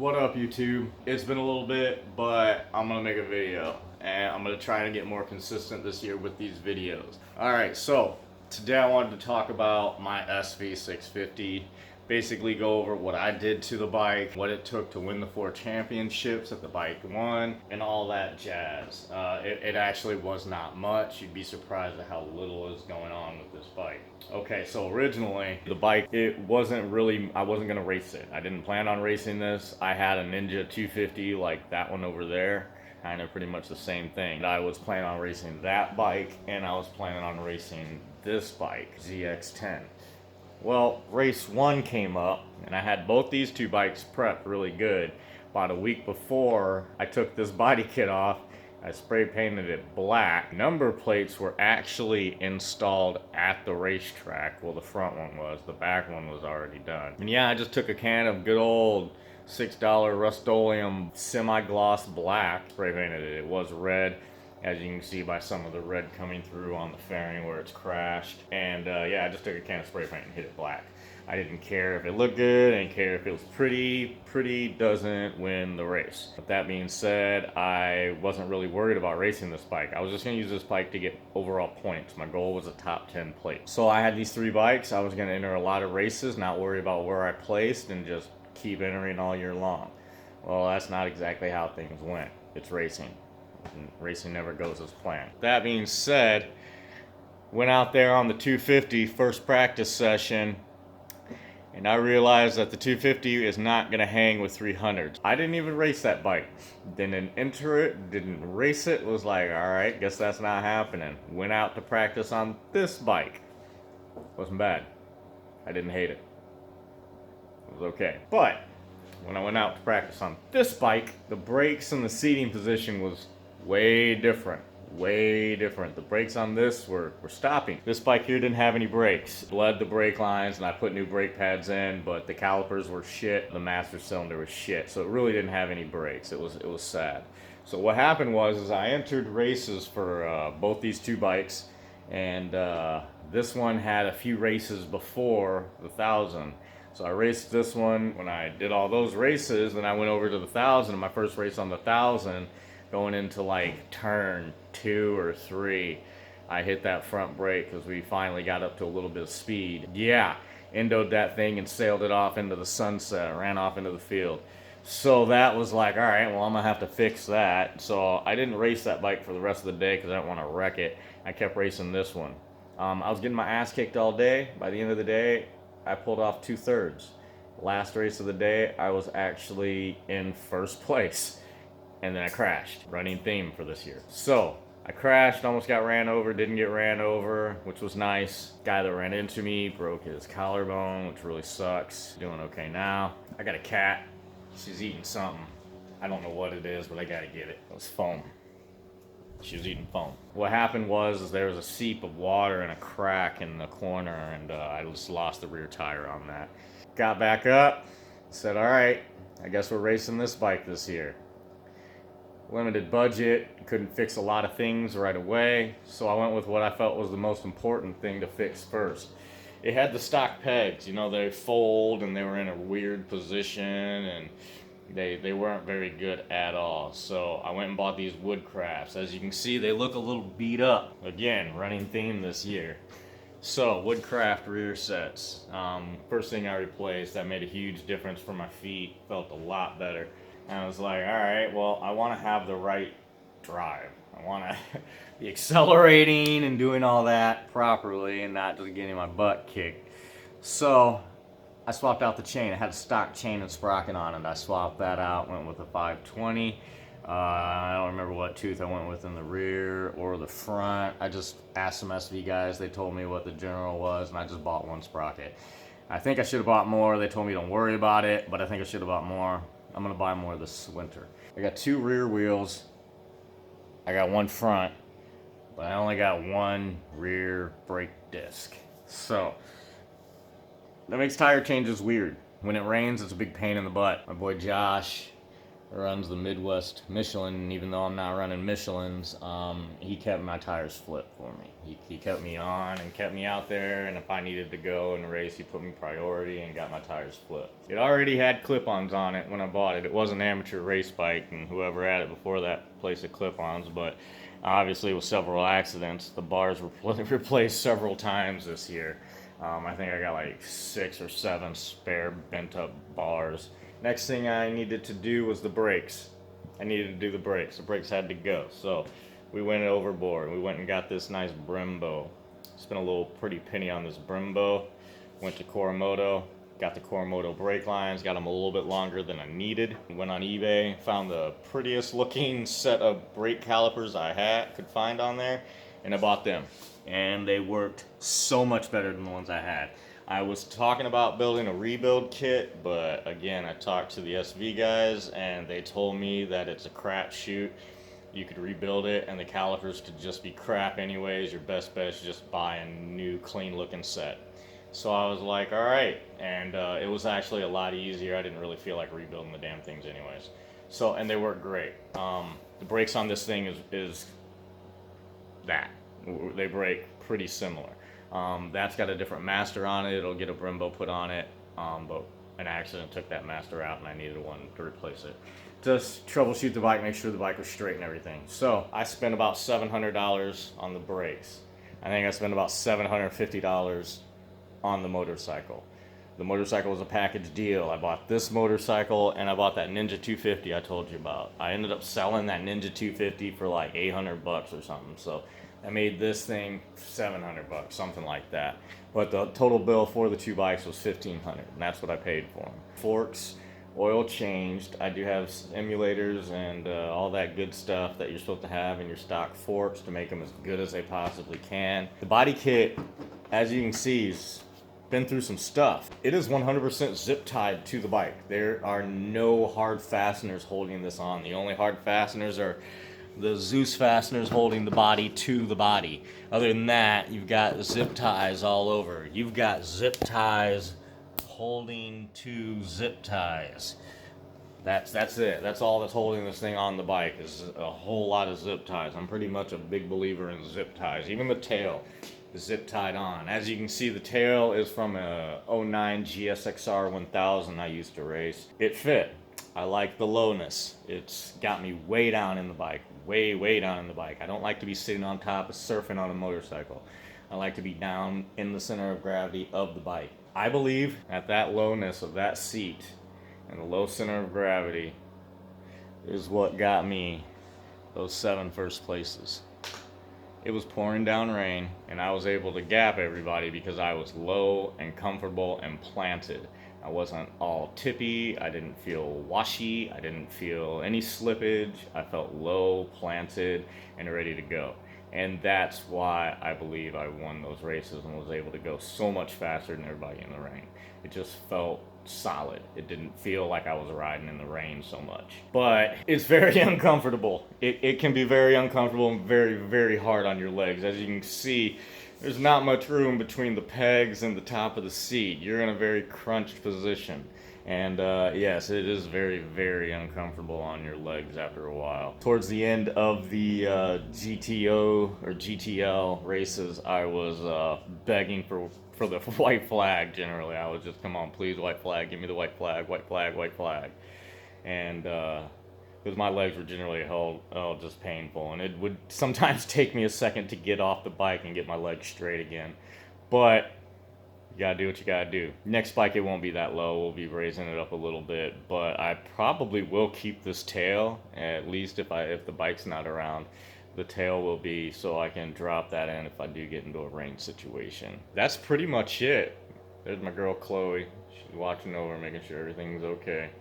What up, YouTube? It's been a little bit, but I'm gonna make a video and I'm gonna try to get more consistent this year with these videos. Alright, so today I wanted to talk about my SV650, basically go over what I did to the bike, what it took to win the 4 championships that the bike won, and all that jazz. It actually was not much. You'd be surprised at how little is going on with this bike. Okay, so originally, the bike, I wasn't gonna race it. I didn't plan on racing this. I had a Ninja 250 like that one over there, kind of pretty much the same thing. I was planning on racing that bike, and I was planning on racing this bike, ZX10. Well, race 1 came up, and I had both these two bikes prepped really good. About a week before, I took this body kit off, I spray painted it black. Number plates were actually installed at the racetrack. Well, the front one was. The back one was already done. And yeah, I just took a can of good old $6 Rust-Oleum semi-gloss black, spray painted it. It was red, as you can see by some of the red coming through on the fairing where it's crashed. And yeah, I just took a can of spray paint and hit it black. I didn't care if it looked good, I didn't care if it was pretty. Pretty doesn't win the race. But that being said, I wasn't really worried about racing this bike. I was just gonna use this bike to get overall points. My goal was a top 10 plate. So I had these 3 bikes. I was gonna enter a lot of races, not worry about where I placed, and just keep entering all year long. Well, that's not exactly how things went. It's racing. And racing never goes as planned. That being said, went out there on the 250 first practice session, and I realized that the 250 is not going to hang with 300s. I didn't even race that bike. Didn't enter it, didn't race it. Was like, alright, guess that's not happening. Went out to practice on this bike. Wasn't bad. I didn't hate it. It was okay. But when I went out to practice on this bike, the brakes and the seating position was way different. Way different. The brakes on this were stopping. This bike here didn't have any brakes. Bled the brake lines and I put new brake pads in, but the calipers were shit. The master cylinder was shit. So it really didn't have any brakes. It was sad. So what happened was I entered races for both these 2 bikes, and this one had a few races before the 1000. So I raced this one. When I did all those races, then I went over to the 1000. My first race on the 1000, going into like turn 2 or 3, I hit that front brake because we finally got up to a little bit of speed. Yeah, endoed that thing and sailed it off into the sunset, ran off into the field. So that was like, all right, well, I'm gonna have to fix that. So I didn't race that bike for the rest of the day because I didn't want to wreck it. I kept racing this one. I was getting my ass kicked all day. By the end of the day, I pulled off 2/3. Last race of the day, I was actually in first place. And then I crashed. Running theme for this year. So I crashed, almost got ran over, didn't get ran over, which was nice. Guy that ran into me broke his collarbone, which really sucks. Doing okay now. I got a cat. She's eating something. I don't know what it is, but I gotta get it. It was foam. She was eating foam. What happened was there was a seep of water and a crack in the corner, and I just lost the rear tire on that. Got back up, said, all right, I guess we're racing this bike this year. Limited budget, couldn't fix a lot of things right away, so I went with what I felt was the most important thing to fix first. It had the stock pegs, you know, they fold and they were in a weird position, and they weren't very good at all. So I went and bought these Woodcrafts. As you can see, they look a little beat up. Again, running theme this year. So Woodcraft rear sets. First thing I replaced, that made a huge difference for my feet. Felt a lot better. And I was like, all right, well, I want to have the right drive. I want to be accelerating and doing all that properly and not just getting my butt kicked. So I swapped out the chain. I had a stock chain and sprocket on it. I swapped that out, went with a 520. I don't remember what tooth I went with in the rear or the front. I just asked some SV guys. They told me what the general was, and I just bought 1 sprocket. I think I should have bought more. They told me don't worry about it, but I think I should have bought more. I'm gonna buy more this winter. I got 2 rear wheels. I got 1 front, but I only got 1 rear brake disc. So that makes tire changes weird. When it rains, it's a big pain in the butt. My boy Josh runs the Midwest Michelin, and even though I'm not running Michelins, he kept my tires flipped for me. He kept me on and kept me out there, and if I needed to go in a race, he put me priority and got my tires flipped. It already had clip-ons on it when I bought it. It was an amateur race bike, and whoever had it before that placed the clip-ons, but obviously with several accidents, the bars were replaced several times this year. I think I got like 6 or 7 spare bent up bars. Next thing I needed to do was the brakes. I needed to do the brakes. The brakes had to go. So we went overboard. We went and got this nice Brembo. Spent a little pretty penny on this Brembo. Went to Coromoto. Got the Coromoto brake lines. Got them a little bit longer than I needed. Went on eBay. Found the prettiest looking set of brake calipers could find on there. And I bought them. And they worked so much better than the ones I had. I was talking about building a rebuild kit, but again, I talked to the SV guys and they told me that it's a crap shoot. You could rebuild it and the calipers could just be crap anyways. Your best bet is just buy a new clean looking set. So I was like, all right. And it was actually a lot easier. I didn't really feel like rebuilding the damn things anyways. So, and they work great. The brakes on this thing is that. They break pretty similar. That's got a different master on it. It'll get a Brembo put on it, but an accident took that master out and I needed one to replace it. Just troubleshoot the bike, make sure the bike was straight and everything. So I spent about $700 on the brakes. I think I spent about $750 on the motorcycle. The motorcycle was a package deal. I bought this motorcycle and I bought that Ninja 250 I told you about. I ended up selling that Ninja 250 for like $800 or something. So I made this thing $700, something like that. But the total bill for the 2 bikes was $1,500, and that's what I paid for them. Forks, oil changed. I do have emulators and all that good stuff that you're supposed to have in your stock forks to make them as good as they possibly can. The body kit, as you can see, has been through some stuff. It is 100% zip tied to the bike. There are no hard fasteners holding this on. The only hard fasteners are the Zeus fasteners holding the body to the body. Other than that, you've got zip ties all over. You've got zip ties holding to zip ties. That's it. That's all that's holding this thing on the bike is a whole lot of zip ties. I'm pretty much a big believer in zip ties. Even the tail is zip tied on. As you can see, the tail is from a '09 GSXR 1000 I used to race. It fit. I like the lowness. It's got me way down in the bike, way down in the bike. I don't like to be sitting on top of surfing on a motorcycle. I like to be down in the center of gravity of the bike. I believe at that lowness of that seat and the low center of gravity is what got me those 7 first places. It was pouring down rain and I was able to gap everybody because I was low and comfortable and planted. I wasn't all tippy, I didn't feel washy, I didn't feel any slippage. I felt low, planted, and ready to go. And that's why I believe I won those races and was able to go so much faster than everybody in the rain. It just felt solid. It didn't feel like I was riding in the rain so much. But it's very uncomfortable. It can be very uncomfortable and very hard on your legs. As you can see, there's not much room between the pegs and the top of the seat. You're in a very crunched position. And yes, it is very uncomfortable on your legs after a while. Towards the end of the GTO or GTL races, I was begging for the white flag generally. I was just, come on, please, white flag, give me the white flag, white flag, white flag. And because my legs were generally just painful, and it would sometimes take me a second to get off the bike and get my legs straight again. But you gotta do what you gotta do. Next bike, it won't be that low. We'll be raising it up a little bit, but I probably will keep this tail, at least if the bike's not around. The tail will be so I can drop that in if I do get into a rain situation. That's pretty much it. There's my girl Chloe. She's watching over, making sure everything's okay.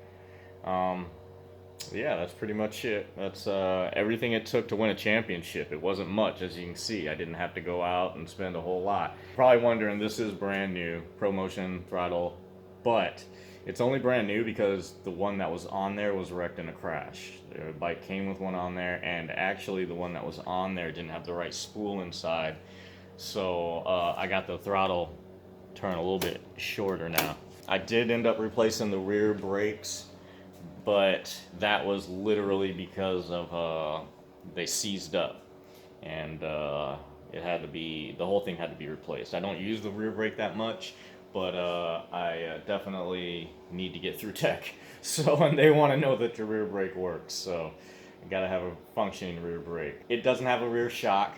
Yeah, that's pretty much it. That's everything it took to win a championship. It wasn't much, as you can see. I didn't have to go out and spend a whole lot. Probably wondering, this is brand new, ProMotion throttle, but it's only brand new because the one that was on there was wrecked in a crash. The bike came with one on there, and actually the one that was on there didn't have the right spool inside. So I got the throttle turn a little bit shorter now. I did end up replacing the rear brakes but that was literally because of they seized up, and it had to be, the whole thing had to be replaced. I don't use the rear brake that much, but I definitely need to get through tech. So, and they want to know that your rear brake works. So, you gotta have a functioning rear brake. It doesn't have a rear shock.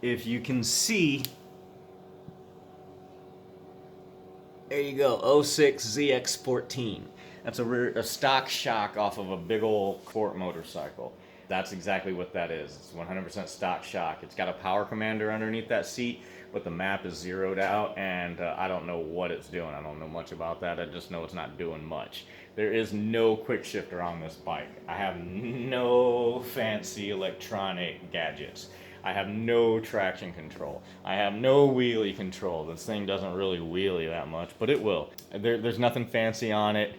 If you can see, there you go, 06 ZX14. That's a stock shock off of a big old sport motorcycle. That's exactly what that is. It's 100% stock shock. It's got a power commander underneath that seat, but the map is zeroed out, and I don't know what it's doing. I don't know much about that. I just know it's not doing much. There is no quick shifter on this bike. I have no fancy electronic gadgets. I have no traction control. I have no wheelie control. This thing doesn't really wheelie that much, but it will. There's nothing fancy on it.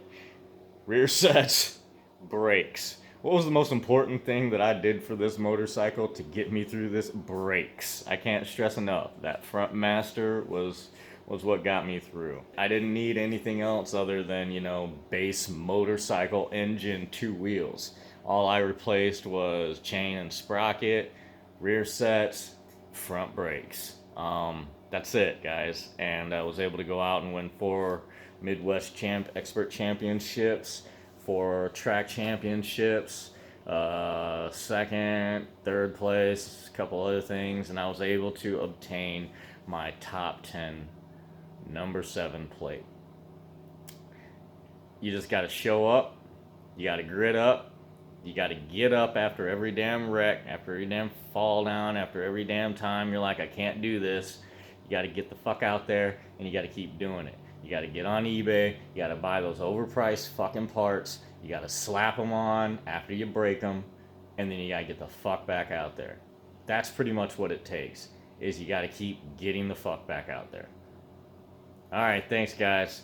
Rear sets, brakes. What was the most important thing that I did for this motorcycle to get me through this? Brakes. I can't stress enough. That front master was what got me through. I didn't need anything else other than, you know, base motorcycle engine, 2 wheels. All I replaced was chain and sprocket, rear sets, front brakes. That's it, guys. And I was able to go out and win 4 Midwest Expert Championships, 4 track championships, 2nd, 3rd place, a couple other things, and I was able to obtain my top 10 number 7 plate. You just got to show up, you got to grit up, you got to get up after every damn wreck, after every damn fall down, after every damn time you're like, I can't do this. You got to get the fuck out there, and you got to keep doing it. You got to get on eBay, you got to buy those overpriced fucking parts, you got to slap them on after you break them, and then you got to get the fuck back out there. That's pretty much what it takes, is you got to keep getting the fuck back out there. Alright, thanks guys.